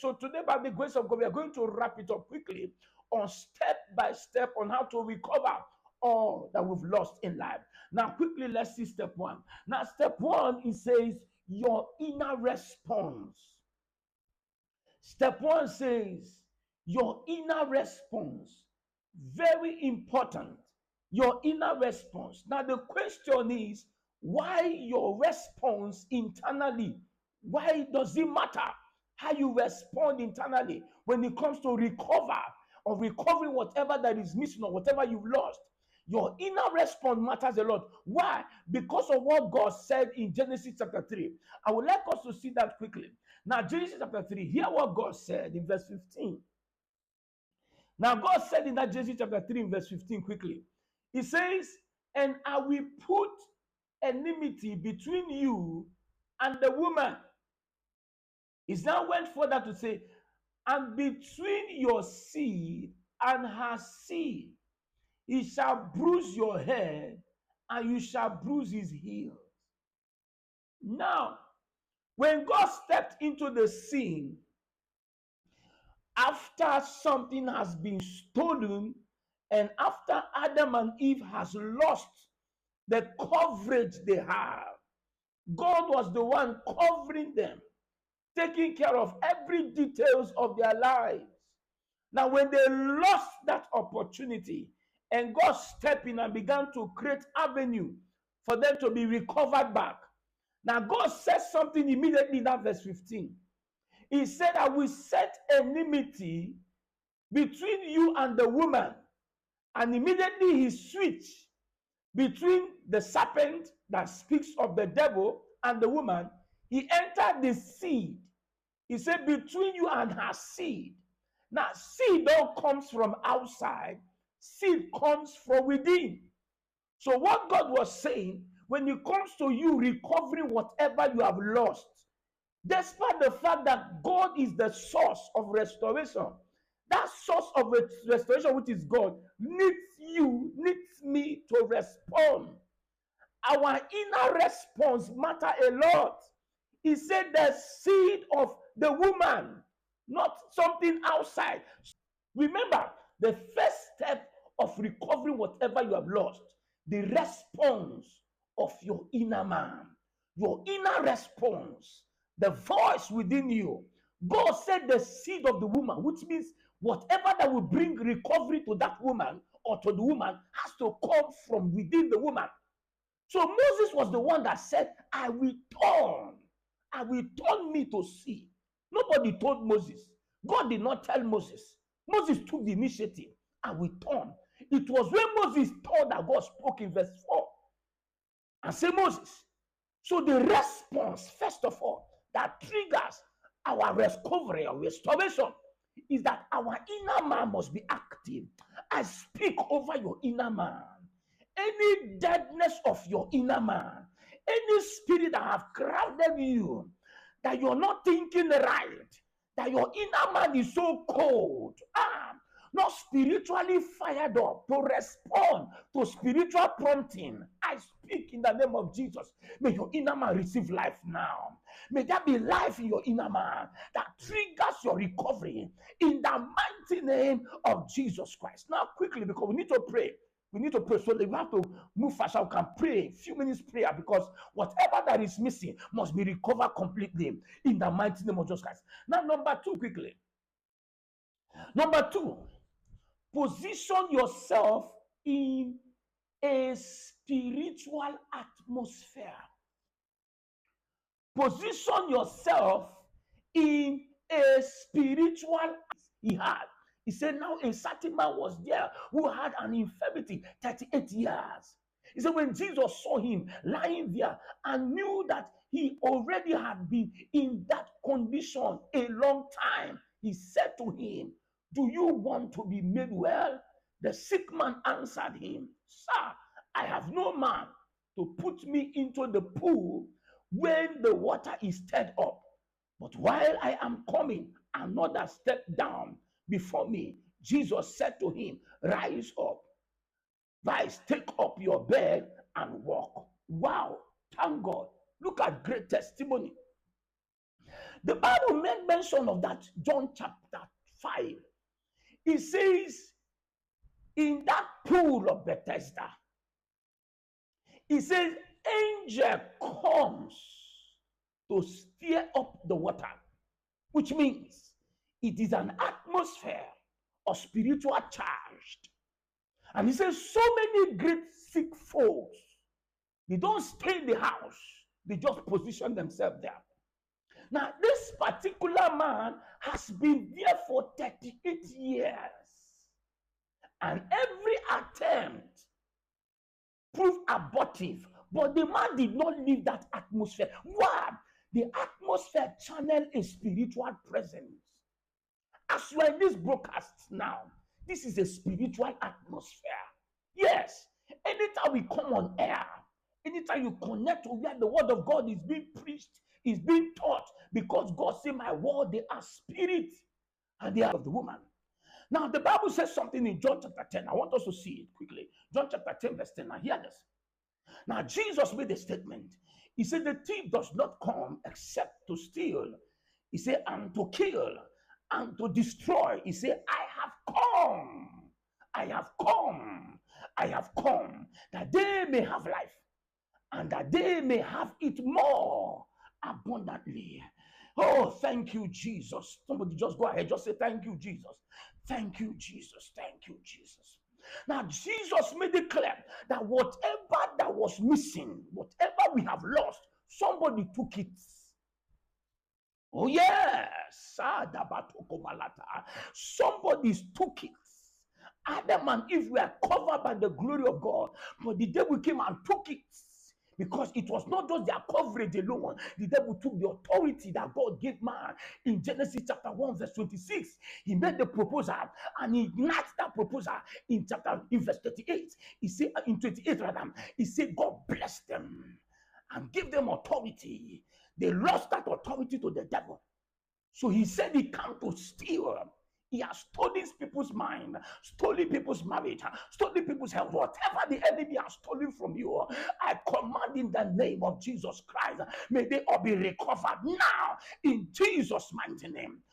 So today, by the grace of God, we are going to wrap it up quickly on step by step on how to recover all that we've lost in life. Now, quickly, let's see step one. Now, step one, it says your inner response. Step one says your inner response. Very important. Your inner response. Now, the question is, why your response internally? Why does it matter how you respond internally when it comes to recover or recovering whatever that is missing or whatever you've lost? Your inner response matters a lot. Why? Because of what God said in Genesis chapter 3. I would like us to see that quickly. Now, Genesis chapter 3, hear what God said in verse 15. Now, God said in that Genesis chapter 3, in verse 15, quickly, He says, and I will put enmity between you and the woman. He now went further to say, and between your seed and her seed, he shall bruise your head, and you shall bruise his heel. Now, when God stepped into the scene, after something has been stolen, and after Adam and Eve has lost the coverage they have, God was the one covering them, taking care of every details of their lives. Now, when they lost that opportunity, and God stepped in and began to create avenue for them to be recovered back. Now, God said something immediately in that verse 15. He said, I will set enmity between you and the woman. And immediately he switched between the serpent that speaks of the devil and the woman. He entered the seed. He said, between you and her seed. Now, seed don't comes from outside. Seed comes from within. So what God was saying, when it comes to you recovering whatever you have lost, despite the fact that God is the source of restoration, that source of restoration, which is God, needs you, needs me to respond. Our inner response matters a lot. He said the seed of the woman, not something outside. Remember, the first step of recovering whatever you have lost, the response of your inner man, your inner response, the voice within you. God said the seed of the woman, which means whatever that will bring recovery to that woman or to the woman has to come from within the woman. So Moses was the one that said, I will turn me to see. Nobody told Moses. God did not tell Moses. Moses took the initiative. I will turn. It was when Moses thought that God spoke in verse 4 and said, Moses. So the response, first of all, that triggers our recovery or restoration is that our inner man must be active. I speak over your inner man. Any deadness of your inner man, any spirit that have crowded you, that you're not thinking right, that your inner man is so cold, not spiritually fired up to respond to spiritual prompting. I speak in the name of Jesus. May your inner man receive life now. May there be life in your inner man that triggers your recovery in the mighty name of Jesus Christ. Now, quickly, because we need to pray. We need to pray, so that we have to move fast. We can pray, a few minutes prayer, because whatever that is missing must be recovered completely in the mighty name of Jesus Christ. Now, number two, quickly. Number two, position yourself in a spiritual atmosphere. Position yourself in a spiritual he had. He said, now a certain man was there who had an infirmity 38 years. He said, when Jesus saw him lying there and knew that he already had been in that condition a long time, he said to him, do you want to be made well? The sick man answered him, sir, I have no man to put me into the pool when the water is stirred up. But while I am coming, another stepped down before me. Jesus said to him, rise up, rise, take up your bed and walk. Wow, thank God. Look at great testimony. The Bible made mention of that, John chapter 5. It says, in that pool of Bethesda, it says, angel comes to stir up the water, which means it is an atmosphere of spiritual charged. And he says, so many great sick folks, they don't stay in the house, they just position themselves there. Now, this particular man has been there for 38 years. And every attempt proved abortive. But the man did not leave that atmosphere. Why? The atmosphere channeled a spiritual presence. As you are in this broadcast now, this is a spiritual atmosphere. Yes, anytime we come on air, anytime you connect to where the word of God is being preached, is being taught, because God said, my word, they are spirit and they are of the woman. Now, the Bible says something in John chapter 10. I want us to see it quickly. John chapter 10, verse 10. Now, hear this. Now, Jesus made a statement. He said, the thief does not come except to steal. He said, and to kill and to destroy. He said, I have come that they may have life and that they may have it more abundantly. Oh, thank you, Jesus. Somebody just go ahead, just say, thank you, Jesus. Thank you, Jesus. Thank you, Jesus. Now, Jesus made it clear that whatever that was missing, whatever we have lost, somebody took it. Oh, yes. Somebody took it. Adam and Eve were covered by the glory of God, but the devil came and took it. Because it was not just their coverage alone. The devil took the authority that God gave man. In Genesis chapter 1, verse 26, he made the proposal and he ignited that proposal in verse 38. He said, in 28 rather, he said, God blessed them and gave them authority. They lost that authority to the devil. So he said he came to steal. He has stolen people's mind, stolen people's marriage, stolen people's health. Whatever the enemy has stolen from you, I command in the name of Jesus Christ, may they all be recovered now in Jesus' mighty name.